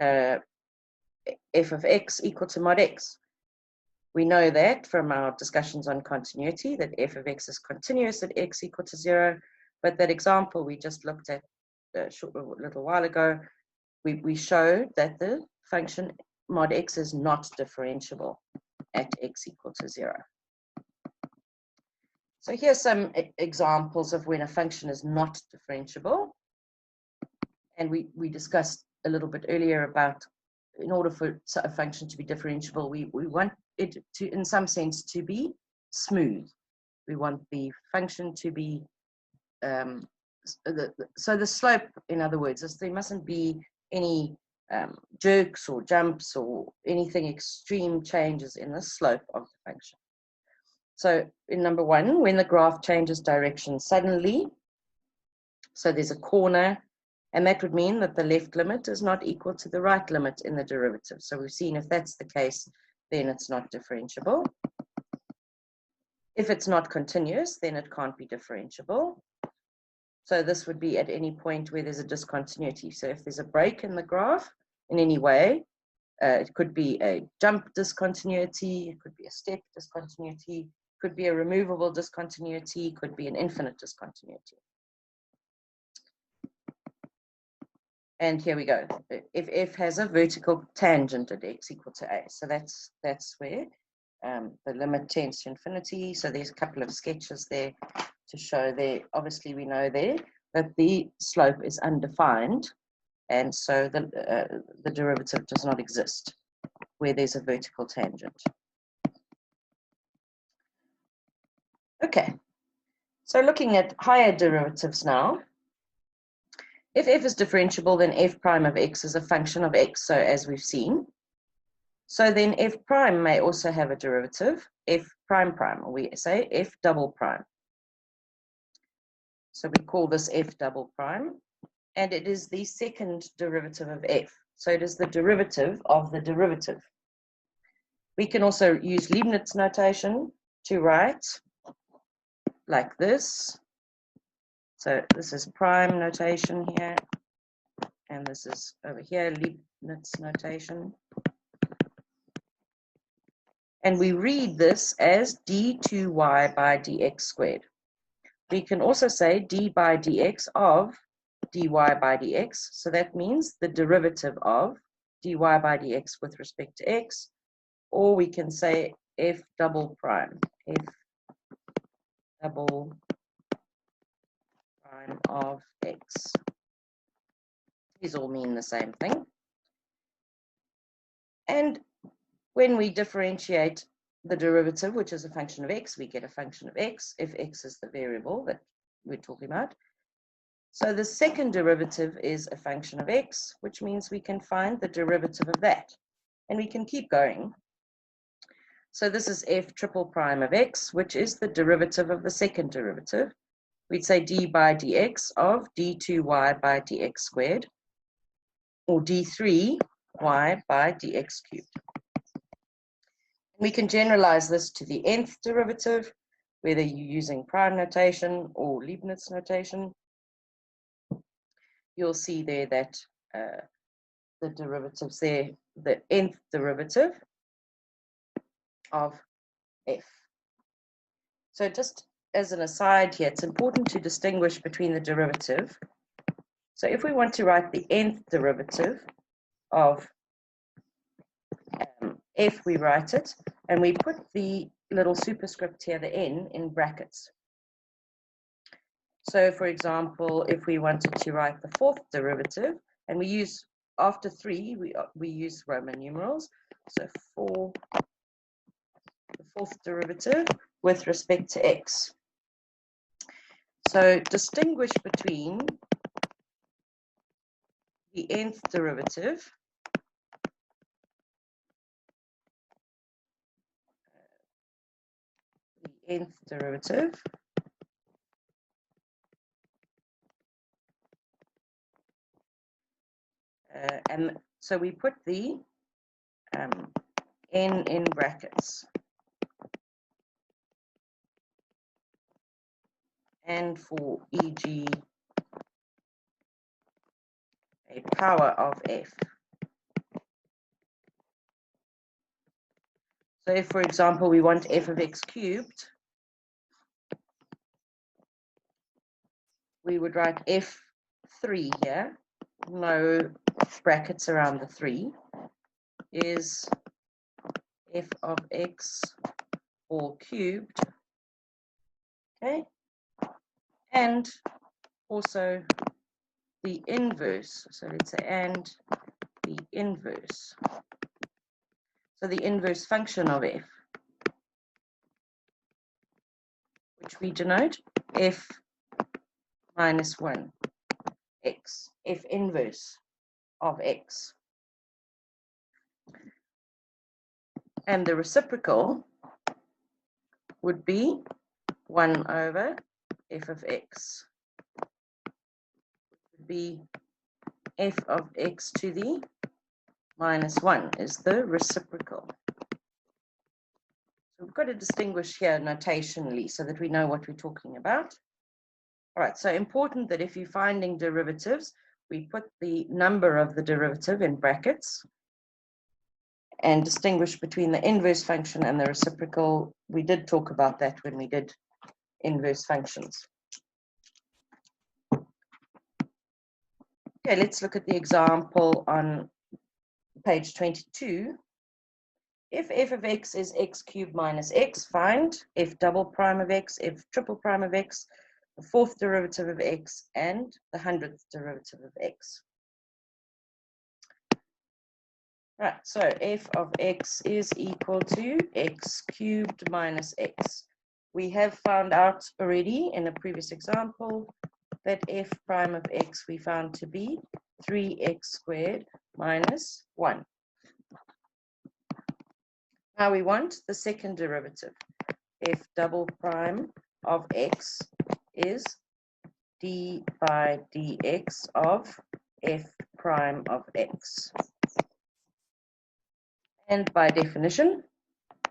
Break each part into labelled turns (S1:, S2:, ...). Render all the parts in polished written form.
S1: f of x equal to mod x. We know that from our discussions on continuity, that f of x is continuous at x equal to 0, but that example we just looked at a little while ago, we showed that the function mod x is not differentiable at x equal to 0. So here's some examples of when a function is not differentiable. And we discussed a little bit earlier about, in order for a function to be differentiable, we want it to, in some sense, to be smooth. We want the function to be, so the slope, in other words, is there mustn't be any jerks or jumps or anything extreme changes in the slope of the function. So in number 1, when the graph changes direction suddenly, so there's a corner, and that would mean that the left limit is not equal to the right limit in the derivative. So we've seen if that's the case, then it's not differentiable. If it's not continuous, then it can't be differentiable. So this would be at any point where there's a discontinuity. So if there's a break in the graph in any way, it could be a jump discontinuity, it could be a step discontinuity, could be a removable discontinuity, could be an infinite discontinuity. And here we go. If f has a vertical tangent at x equal to a, so that's where the limit tends to infinity. So there's a couple of sketches there to show there. Obviously, we know there that the slope is undefined, and so the derivative does not exist where there's a vertical tangent. Okay, so looking at higher derivatives now. If f is differentiable, then f prime of x is a function of x, so as we've seen. So then f prime may also have a derivative, f prime prime, or we say f double prime. So we call this f double prime, and it is the second derivative of f. So it is the derivative of the derivative. We can also use Leibniz notation to write like this. So this is prime notation here, and this is over here, Leibniz notation. And we read this as d2y by dx squared. We can also say d by dx of dy by dx. So that means the derivative of dy by dx with respect to x. Or we can say f double prime, f double prime of x. These all mean the same thing. And when we differentiate the derivative, which is a function of x, we get a function of x, if x is the variable that we're talking about. So the second derivative is a function of x, which means we can find the derivative of that. And we can keep going. So this is f triple prime of x, which is the derivative of the second derivative. We'd say d by dx of d2y by dx squared, or d3y by dx cubed. We can generalize this to the nth derivative, whether you're using prime notation or Leibniz notation. You'll see there that the derivatives there, the nth derivative of f. So just as an aside here, it's important to distinguish between the derivative. So if we want to write the nth derivative of f, we write it, and we put the little superscript here, the n, in brackets. So for example, if we wanted to write the fourth derivative, and we use, after 3, we use Roman numerals, so for the fourth derivative with respect to x. So distinguish between the nth derivative and so we put the n in brackets. And for e.g. a power of f. So if, for example, we want f of x cubed, we would write f3 here, no brackets around the 3, is f of x all cubed, okay, and also the inverse. So let's say and the inverse. So the inverse function of f, which we denote f minus 1 x, f inverse of x. And the reciprocal would be 1 over f of x. Would be f of x to the minus 1 is the reciprocal. So we've got to distinguish here notationally so that we know what we're talking about. All right, so important that if you're finding derivatives, we put the number of the derivative in brackets and distinguish between the inverse function and the reciprocal. We did talk about that when we did inverse functions. Okay, let's look at the example on page 22. If f of x is x cubed minus x, find f double prime of x, f triple prime of x, the fourth derivative of x, and the 100th derivative of x. Right, so f of x is equal to x cubed minus x. We have found out already in a previous example that f prime of x we found to be 3x squared minus 1. Now we want the second derivative. F double prime of x is d by dx of f prime of x. And by definition,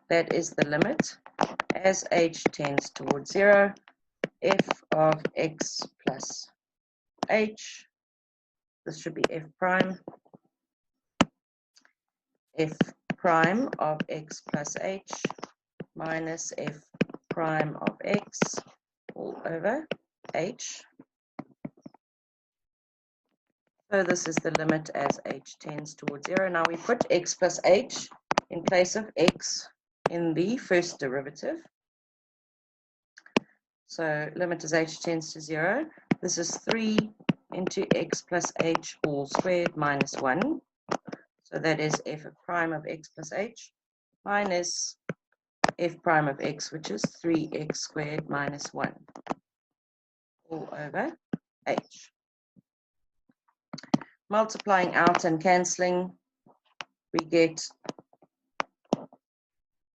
S1: that is the limit as h tends towards 0, f of x plus h, this should be f prime of x plus h minus f prime of x all over h. So this is the limit as h tends towards 0. Now we put x plus h in place of x in the first derivative. So limit as h tends to 0. This is 3 into x plus h all squared minus 1. So that is f of prime of x plus h minus f prime of x, which is 3x squared minus 1 all over h. Multiplying out and cancelling, we get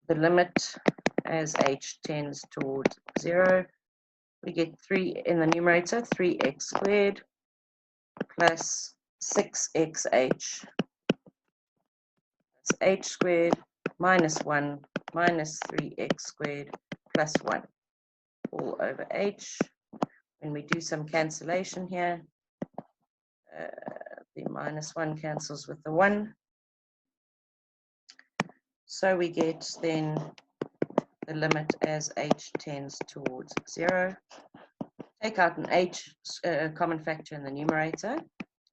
S1: the limit as h tends towards 0. We get 3 in the numerator, 3x squared plus 6xh. That's h squared minus 1 minus 3x squared plus 1 all over h. When we do some cancellation here, the minus 1 cancels with the 1. So we get then the limit as h tends towards 0. Take out an h common factor in the numerator,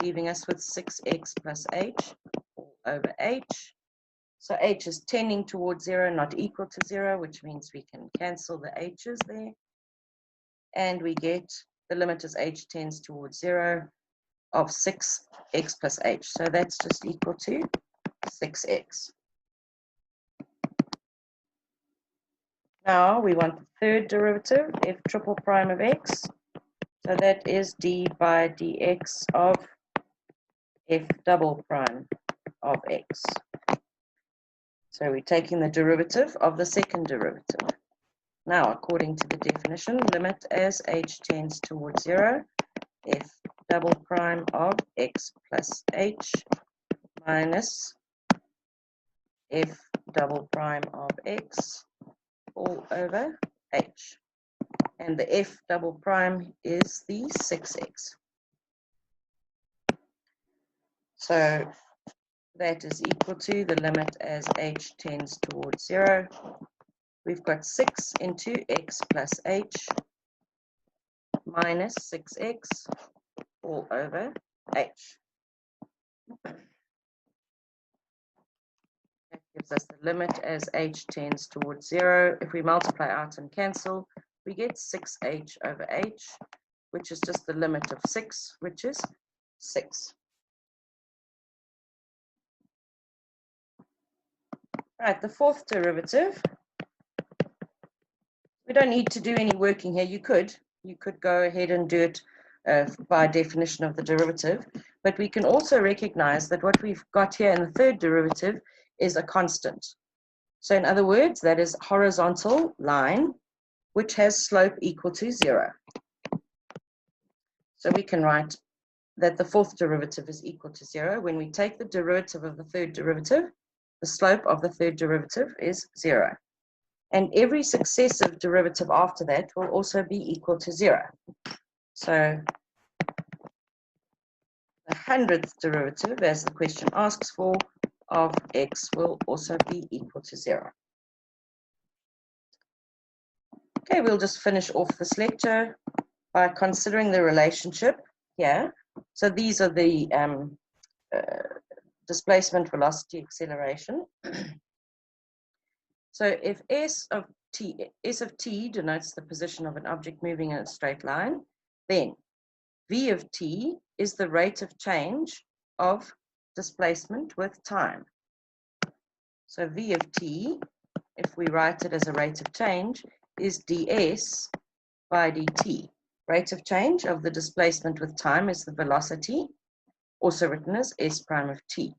S1: leaving us with 6x plus h all over h. So h is tending towards 0, not equal to 0, which means we can cancel the h's there. And we get the limit as h tends towards 0 of 6x plus h. So that's just equal to 6x. Now we want the third derivative, f triple prime of x. So that is d by dx of f double prime of x. So we're taking the derivative of the second derivative. Now, according to the definition, limit as h tends towards 0, f double prime of x plus h minus f double prime of x all over h. And the f double prime is the 6x. So that is equal to the limit as h tends towards 0. We've got 6 into x plus h minus 6x all over h. That gives us the limit as h tends towards 0. If we multiply out and cancel, we get 6h over h, which is just the limit of 6, which is 6. Right, the fourth derivative. We don't need to do any working here. You could go ahead and do it by definition of the derivative, but we can also recognize that what we've got here in the third derivative is a constant. So in other words, that is horizontal line, which has slope equal to 0. So we can write that the fourth derivative is equal to 0. When we take the derivative of the third derivative, the slope of the third derivative is 0. And every successive derivative after that will also be equal to 0. So the 100th derivative, as the question asks for, of x will also be equal to 0. Okay, we'll just finish off this lecture by considering the relationship here. So these are the displacement, velocity, acceleration. So if S of t denotes the position of an object moving in a straight line, then v of t is the rate of change of displacement with time. So v of t, if we write it as a rate of change, is ds by dt. Rate of change of the displacement with time is the velocity, also written as s prime of t.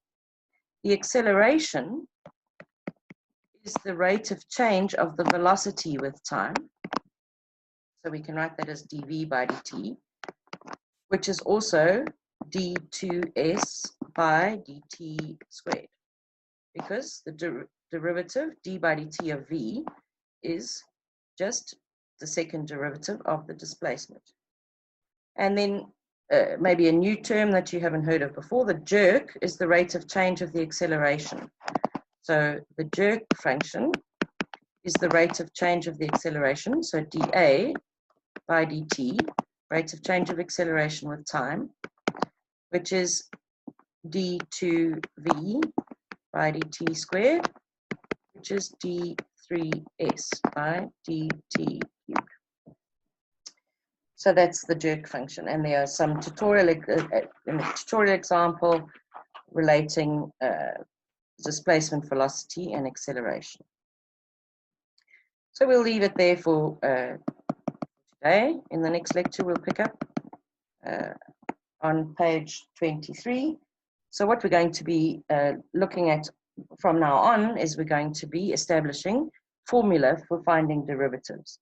S1: The acceleration is the rate of change of the velocity with time. So we can write that as dv by dt, which is also d2s by dt squared, because the derivative d by dt of v is just the second derivative of the displacement. And then maybe a new term that you haven't heard of before, the jerk is the rate of change of the acceleration. So the jerk function is the rate of change of the acceleration, so dA by dt, rate of change of acceleration with time, which is d2v by dt squared, which is d3s by dt cubed. So that's the jerk function, and there are some tutorial in the tutorial example relating displacement, velocity, and acceleration. So we'll leave it there for today. In the next lecture, we'll pick up on page 23. So what we're going to be looking at from now on is we're going to be establishing formula for finding derivatives,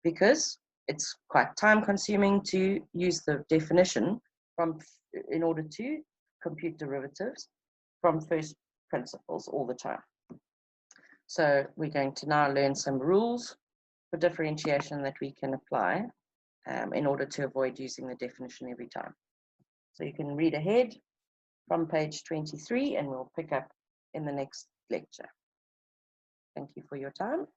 S1: because it's quite time consuming to use the definition in order to compute derivatives from first principles all the time. So we're going to now learn some rules for differentiation that we can apply in order to avoid using the definition every time. So you can read ahead from page 23, and we'll pick up in the next lecture. Thank you for your time.